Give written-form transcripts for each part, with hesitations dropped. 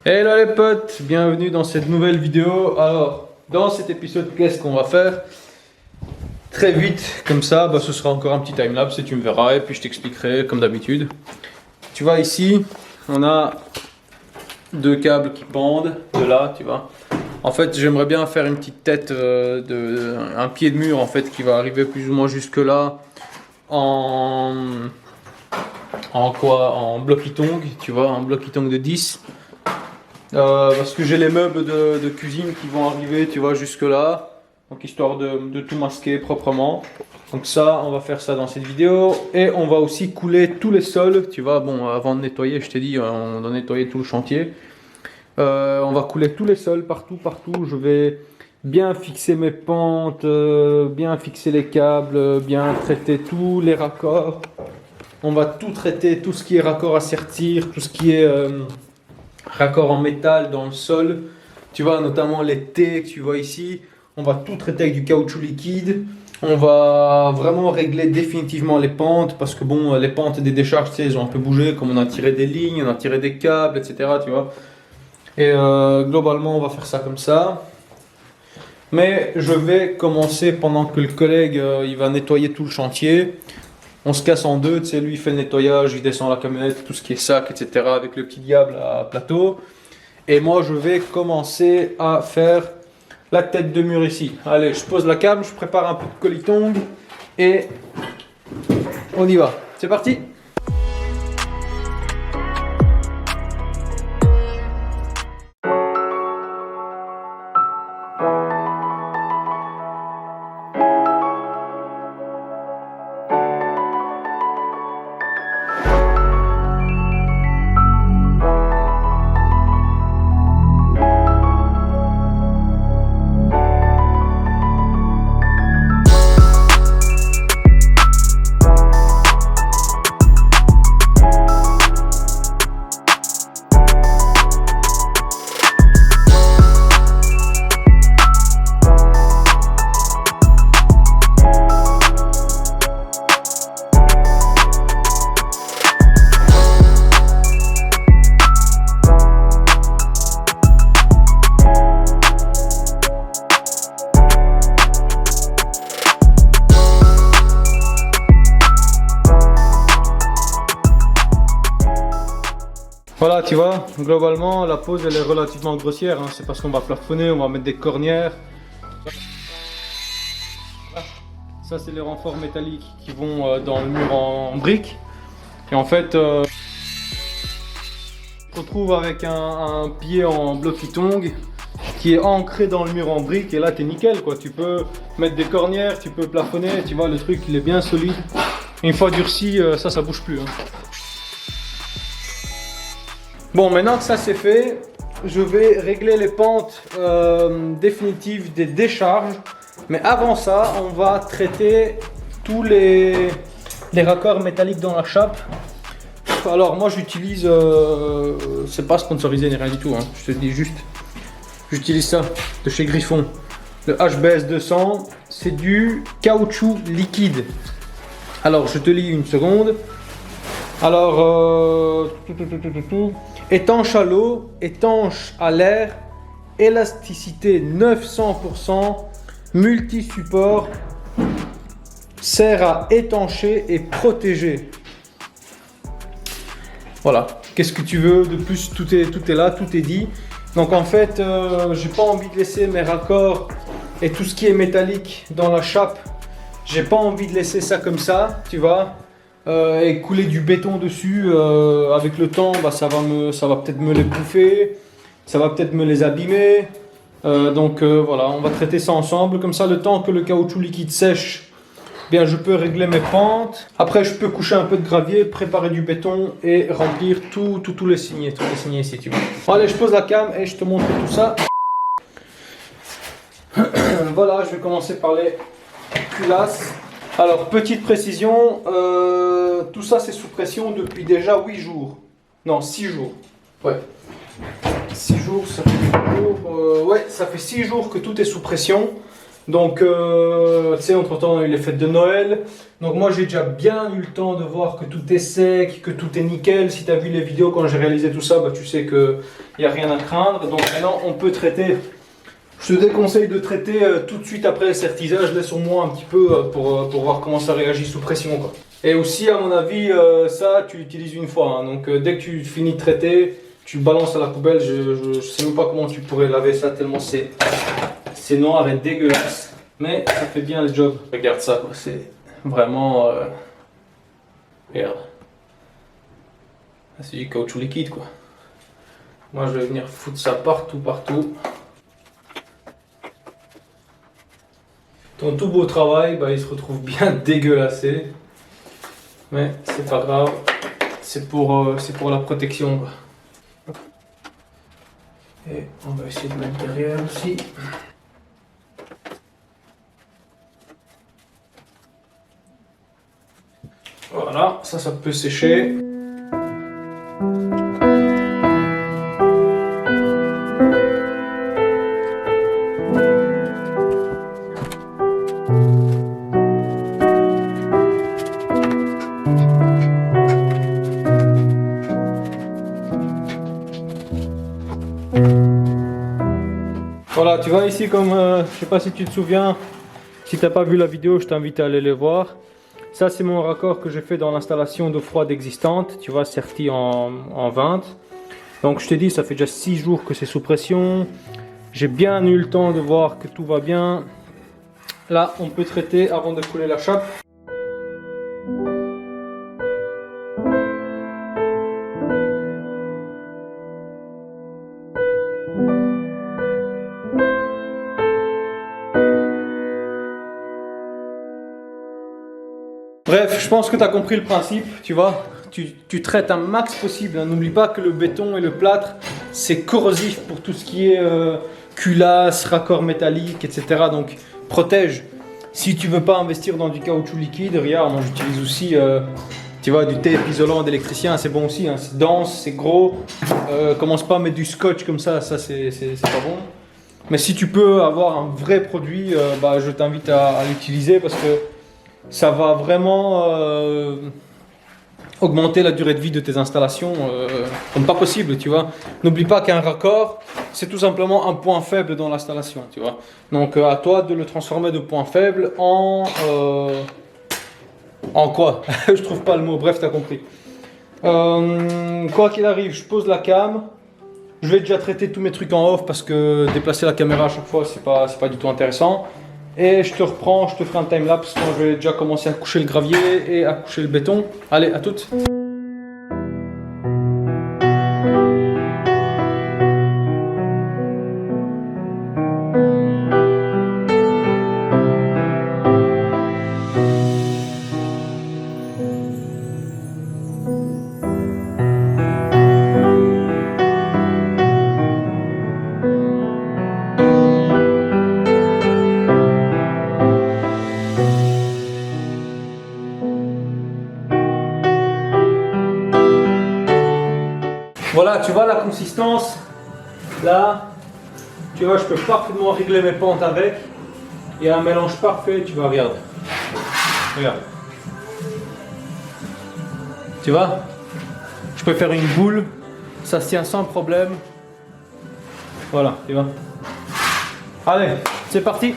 Hello les potes, bienvenue dans cette nouvelle vidéo. Alors, dans cet épisode, qu'est-ce qu'on va faire? Très vite, comme ça, ce sera encore un petit timelapse et tu me verras et puis je t'expliquerai comme d'habitude. Tu vois ici, on a deux câbles qui pendent de là, tu vois. En fait, j'aimerais bien faire une petite tête, un pied de mur en fait qui va arriver plus ou moins jusque là en bloc-itong, tu vois, en bloc-itong de 10. Parce que j'ai les meubles de cuisine qui vont arriver, tu vois, jusque là, donc histoire de tout masquer proprement. Donc ça, on va faire ça dans cette vidéo et on va aussi couler tous les sols, tu vois. Bon, avant de nettoyer, je t'ai dit, on doit nettoyer tout le chantier. On va couler tous les sols partout. Je vais bien fixer mes pentes, bien fixer les câbles, bien traiter tous les raccords. On va tout traiter, tout ce qui est raccord à sertir, tout ce qui est raccord en métal dans le sol, tu vois, notamment les T que tu vois ici. On va tout traiter avec du caoutchouc liquide. On va vraiment régler définitivement les pentes parce que bon, les pentes des décharges, tu sais, elles ont un peu bougé, comme on a tiré des lignes, on a tiré des câbles, etc. Tu vois. Et globalement, on va faire ça comme ça. Mais je vais commencer pendant que le collègue il va nettoyer tout le chantier. On se casse en deux, tu sais, lui il fait le nettoyage, il descend la camionnette, tout ce qui est sac, etc. avec le petit diable à plateau. Et moi je vais commencer à faire la tête de mur ici. Allez, je pose la cam, je prépare un peu de colitong et on y va. C'est parti! Voilà, tu vois, globalement la pose elle est relativement grossière, hein. C'est parce qu'on va plafonner, on va mettre des cornières. Ça c'est les renforts métalliques qui vont dans le mur en briques. Et en fait, on se retrouve avec un pied en bloc-itong qui est ancré dans le mur en briques et là t'es nickel quoi. Tu peux mettre des cornières, tu peux plafonner, tu vois, le truc il est bien solide. Une fois durci, ça bouge plus, hein. Bon, maintenant que ça c'est fait, je vais régler les pentes définitives des décharges. Mais avant ça, on va traiter tous les raccords métalliques dans la chape. Alors moi j'utilise, c'est pas sponsorisé ni rien du tout, hein. Je te dis juste, j'utilise ça de chez Griffon. Le HBS 200, c'est du caoutchouc liquide. Alors je te lis une seconde. Alors, étanche à l'eau, étanche à l'air, élasticité 900%, multi-support, sert à étancher et protéger. Voilà, qu'est-ce que tu veux de plus? Tout est là, tout est dit. Donc en fait, j'ai pas envie de laisser mes raccords et tout ce qui est métallique dans la chape. J'ai pas envie de laisser ça comme ça, tu vois. Et couler du béton dessus, avec le temps, ça va peut-être me les bouffer, ça va peut-être me les abîmer. Donc voilà, on va traiter ça ensemble. Comme ça, le temps que le caoutchouc liquide sèche, bien, je peux régler mes pentes. Après, je peux coucher un peu de gravier, préparer du béton et remplir tous les signets ici, tu vois. Bon, allez, je pose la cam et je te montre tout ça. Voilà, je vais commencer par les culasses. Alors, petite précision, tout ça c'est sous pression depuis déjà 8 jours. Non, 6 jours. Ouais. 6 jours, ça fait 6 jours. Ouais, ça fait 6 jours que tout est sous pression. Donc, tu sais, entre-temps, on a eu les fêtes de Noël. Donc moi, j'ai déjà bien eu le temps de voir que tout est sec, que tout est nickel. Si tu as vu les vidéos quand j'ai réalisé tout ça, bah, tu sais qu'il n'y a rien à craindre. Donc maintenant, on peut traiter. Je te déconseille de traiter tout de suite après le sertisage. Laisse au moins un petit peu pour voir comment ça réagit sous pression, quoi. Et aussi, à mon avis, ça, tu l'utilises une fois. Hein. Donc dès que tu finis de traiter, tu le balances à la poubelle. Je sais même pas comment tu pourrais laver ça tellement c'est noir et dégueulasse. Mais ça fait bien le job. Regarde ça, quoi. C'est vraiment... Regarde. C'est du caoutchouc liquide, quoi. Moi, je vais venir foutre ça partout. Ton tout beau travail, bah, il se retrouve bien dégueulassé. Mais c'est pas grave. C'est pour la protection, quoi. Et on va essayer de mettre derrière aussi. Voilà, ça peut sécher. Voilà, tu vois ici comme, je sais pas si tu te souviens, si tu n'as pas vu la vidéo, je t'invite à aller les voir. Ça c'est mon raccord que j'ai fait dans l'installation d'eau froide existante, tu vois, serti en 20. Donc je t'ai dit, ça fait déjà 6 jours que c'est sous pression. J'ai bien eu le temps de voir que tout va bien. Là, on peut traiter avant de couler la chape. Bref, je pense que tu as compris le principe, tu vois. Tu traites un max possible. Hein. N'oublie pas que le béton et le plâtre, c'est corrosif pour tout ce qui est culasse, raccord métallique, etc. Donc, protège. Si tu veux pas investir dans du caoutchouc liquide, regarde, moi j'utilise aussi tu vois, du tape isolant d'électricien, c'est bon aussi. Hein. C'est dense, c'est gros. Commence pas à mettre du scotch comme ça c'est pas bon. Mais si tu peux avoir un vrai produit, bah, je t'invite à l'utiliser parce que ça va vraiment augmenter la durée de vie de tes installations comme pas possible, tu vois. N'oublie pas qu'un raccord, c'est tout simplement un point faible dans l'installation, tu vois. Donc à toi de le transformer de point faible en quoi? Je trouve pas le mot, bref, t'as compris. Quoi qu'il arrive, je pose la cam. Je vais déjà traiter tous mes trucs en off parce que déplacer la caméra à chaque fois, c'est pas du tout intéressant. Et je te reprends, je te ferai un timelapse quand je vais déjà commencer à coucher le gravier et à coucher le béton. Allez, à toutes. Voilà, tu vois la consistance. Là, tu vois, je peux parfaitement régler mes pentes avec. Il y a un mélange parfait, tu vois, regarde. Regarde. Tu vois? Je peux faire une boule, ça se tient sans problème. Voilà, tu vois. Allez, c'est parti.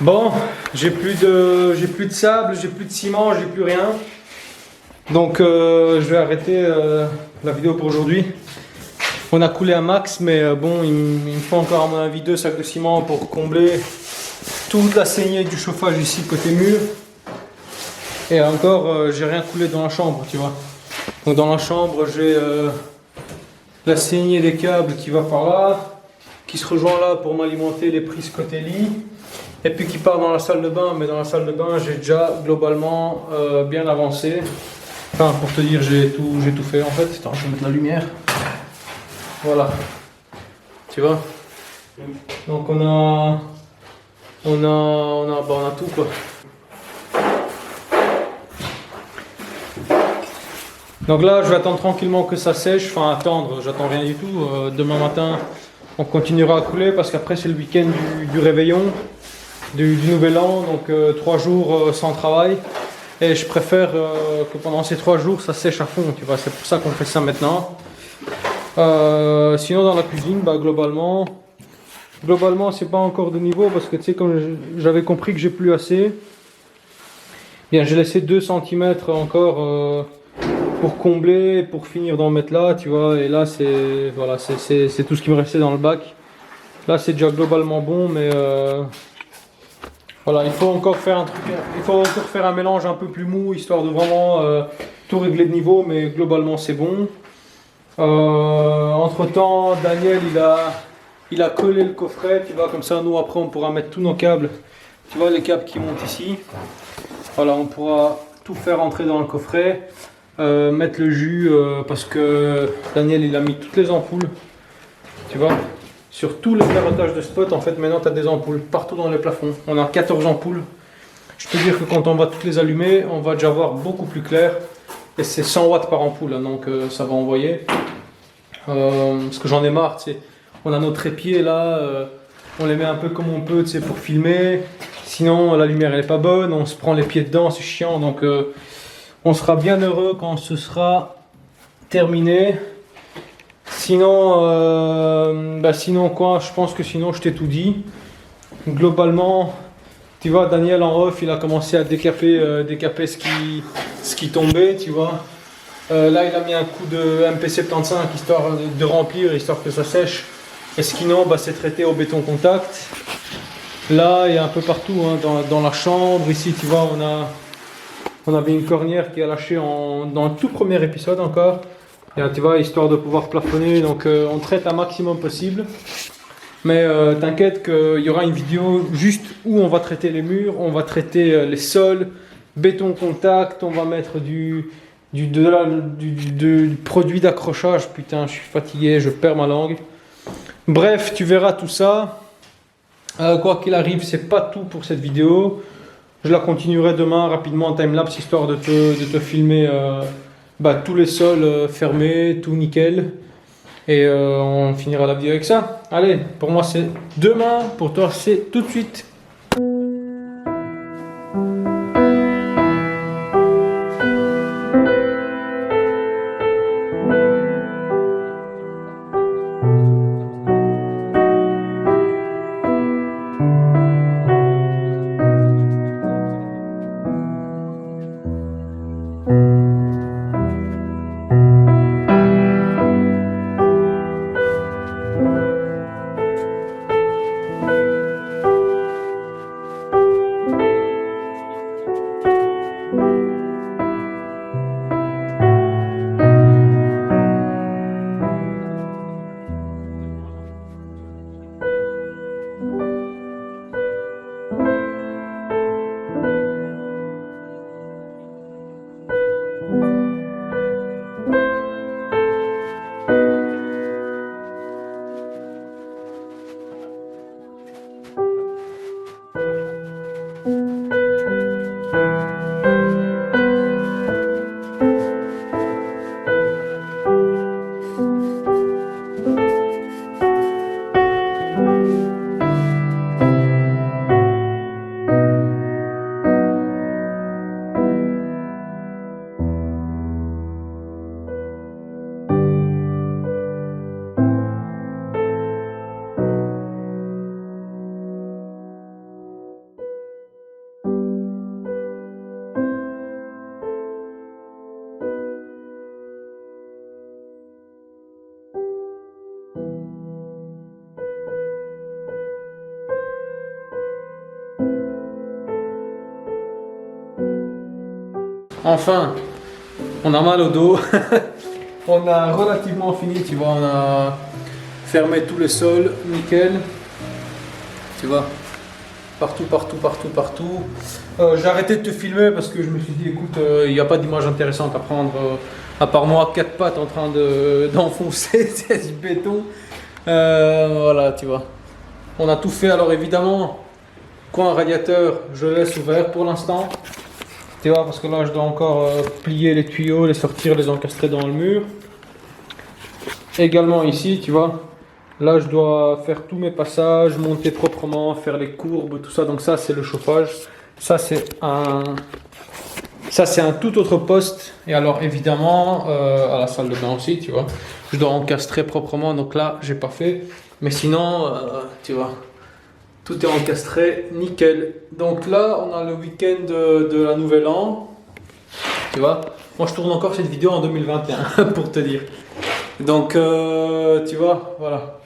Bon, j'ai plus de sable, j'ai plus de ciment, j'ai plus rien. Donc je vais arrêter la vidéo pour aujourd'hui. On a coulé un max, mais bon, il me faut encore à mon avis 2 sacs de ciment pour combler toute la saignée du chauffage ici côté mur. Et encore, j'ai rien coulé dans la chambre, tu vois. Donc dans la chambre, j'ai la saignée des câbles qui va par là, qui se rejoint là pour m'alimenter les prises côté lit. Et puis qui part dans la salle de bain, mais dans la salle de bain, j'ai déjà globalement bien avancé. Enfin, pour te dire, j'ai tout fait en fait. Attends, je vais mettre la lumière. Voilà. Tu vois? Donc on a tout quoi. Donc là, je vais attendre tranquillement que ça sèche. Enfin, attendre, j'attends rien du tout. Demain matin, on continuera à couler parce qu'après, c'est le week-end du réveillon, du nouvel an. Donc 3 jours sans travail. Et je préfère que pendant ces 3 jours, ça sèche à fond. Tu vois, c'est pour ça qu'on fait ça maintenant. Sinon, dans la cuisine, bah, globalement, c'est pas encore de niveau parce que tu sais, comme j'avais compris que j'ai plus assez, bien, j'ai laissé 2 cm encore. Pour combler, pour finir d'en mettre là, tu vois, et là c'est voilà, c'est tout ce qui me restait dans le bac. Là c'est déjà globalement bon, mais voilà, il faut encore faire un truc, il faut encore faire un mélange un peu plus mou, histoire de vraiment tout régler de niveau, mais globalement c'est bon. Entre temps, Daniel il a collé le coffret, tu vois, comme ça nous après on pourra mettre tous nos câbles, tu vois les câbles qui montent ici. Voilà, on pourra tout faire entrer dans le coffret. Mettre le jus parce que Daniel il a mis toutes les ampoules, tu vois, sur tous les carrettages de spot. En fait maintenant tu as des ampoules partout dans les plafonds, on a 14 ampoules. Je peux dire que quand on va toutes les allumer, on va déjà voir beaucoup plus clair, et c'est 100 watts par ampoule, hein, donc ça va envoyer parce que j'en ai marre, tu sais. On a nos trépieds là, on les met un peu comme on peut, tu sais, pour filmer, sinon la lumière elle est pas bonne, on se prend les pieds dedans, c'est chiant. Donc on sera bien heureux quand ce sera terminé. Sinon, sinon quoi, je pense que sinon je t'ai tout dit. Globalement, tu vois, Daniel en off, il a commencé à décaper ce qui tombait, tu vois. Là, il a mis un coup de MP75 histoire de remplir, histoire que ça sèche. Et sinon, c'est traité au béton contact. Là, il y a un peu partout, hein, dans la chambre. Ici, tu vois, on avait une cornière qui a lâché dans le tout premier épisode encore. Et tu vois, histoire de pouvoir plafonner, donc on traite un maximum possible. Mais t'inquiète qu'il y aura une vidéo juste où on va traiter les murs, on va traiter les sols, béton contact, on va mettre du produit d'accrochage. Putain, je suis fatigué, je perds ma langue. Bref, tu verras tout ça. Quoi qu'il arrive, c'est pas tout pour cette vidéo. Je la continuerai demain rapidement en timelapse, histoire de te filmer tous les sols fermés, tout nickel. Et on finira la vidéo avec ça. Allez, pour moi c'est demain, pour toi c'est tout de suite. enfin, on a mal au dos. On a relativement fini, tu vois, on a fermé tous les sols, nickel. Tu vois, partout. J'ai arrêté de te filmer parce que je me suis dit, écoute, il n'y a pas d'image intéressante à prendre, à part moi, 4 pattes en train d'enfoncer du béton. Voilà, tu vois. On a tout fait, alors évidemment, coin radiateur, je le laisse ouvert pour l'instant. Tu vois, parce que là, je dois encore plier les tuyaux, les sortir, les encastrer dans le mur. Également ici, tu vois, là, je dois faire tous mes passages, monter proprement, faire les courbes, tout ça. Donc ça, c'est le chauffage. Ça, c'est un tout autre poste. Et alors, évidemment, à la salle de bain aussi, tu vois, je dois encastrer proprement. Donc là, j'ai pas fait. Mais sinon, tu vois, tout est encastré, nickel. Donc là, on a le week-end de la Nouvelle An. Tu vois, moi je tourne encore cette vidéo en 2021 pour te dire. Donc, tu vois, voilà.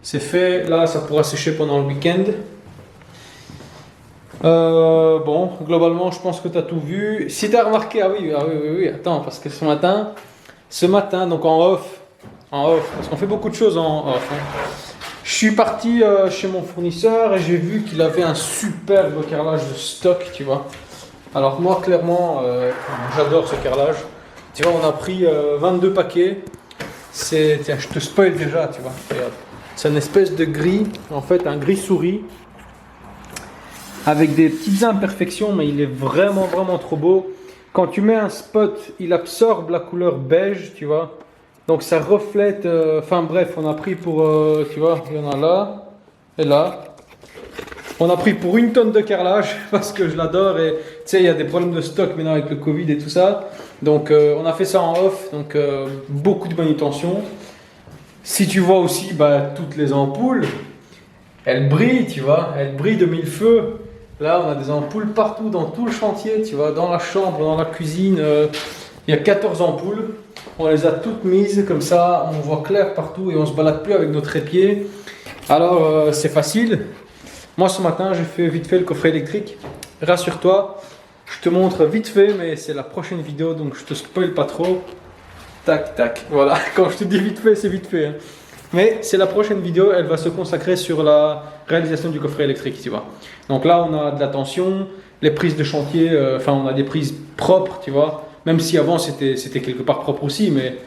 C'est fait. Là, ça pourra sécher pendant le week-end. Bon, globalement, je pense que tu as tout vu. Si tu as remarqué, ah oui, attends, parce que ce matin, donc en off, parce qu'on fait beaucoup de choses en off. Hein. Je suis parti chez mon fournisseur et j'ai vu qu'il avait un superbe carrelage de stock, tu vois. Alors moi, clairement, j'adore ce carrelage. Tu vois, on a pris 22 paquets. Tiens, je te spoil déjà, tu vois. C'est une espèce de gris, en fait, un gris souris. Avec des petites imperfections, mais il est vraiment trop beau. Quand tu mets un spot, il absorbe la couleur beige, tu vois. Donc ça reflète, enfin bref, on a pris pour, tu vois, il y en a là et là. On a pris pour 1 tonne de carrelage parce que je l'adore et tu sais, il y a des problèmes de stock maintenant avec le Covid et tout ça. Donc on a fait ça en off, donc beaucoup de manutention. Si tu vois aussi toutes les ampoules, elles brillent, tu vois, elles brillent de mille feux. Là, on a des ampoules partout dans tout le chantier, tu vois, dans la chambre, dans la cuisine. Il y a 14 ampoules. On les a toutes mises comme ça, on voit clair partout et on se balade plus avec nos trépieds. Alors, c'est facile. Moi, ce matin, j'ai fait vite fait le coffret électrique. Rassure-toi, je te montre vite fait, mais c'est la prochaine vidéo, donc je te spoil pas trop. Tac. Voilà, quand je te dis vite fait, c'est vite fait. Hein. Mais c'est la prochaine vidéo, elle va se consacrer sur la réalisation du coffret électrique, tu vois. Donc là, on a de la tension, les prises de chantier, on a des prises propres, tu vois. Même si avant, c'était quelque part propre aussi, mais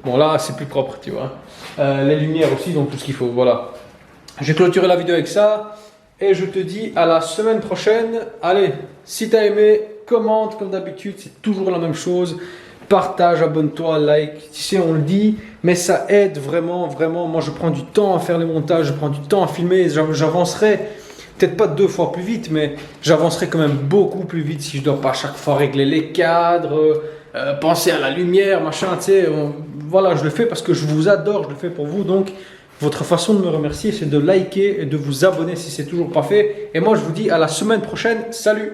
bon, là, c'est plus propre, tu vois. Les lumières aussi, donc tout ce qu'il faut, voilà. J'ai clôturé la vidéo avec ça, et je te dis à la semaine prochaine. Allez, si tu as aimé, commente comme d'habitude, c'est toujours la même chose. Partage, abonne-toi, like, tu sais, on le dit, mais ça aide vraiment. Moi, je prends du temps à faire les montages, je prends du temps à filmer, j'avancerai, peut-être pas 2 fois plus vite, mais j'avancerai quand même beaucoup plus vite si je dois pas à chaque fois régler les cadres, penser à la lumière, machin, tu sais, voilà, je le fais parce que je vous adore, je le fais pour vous, donc votre façon de me remercier, c'est de liker et de vous abonner si c'est toujours pas fait, et moi, je vous dis à la semaine prochaine, salut!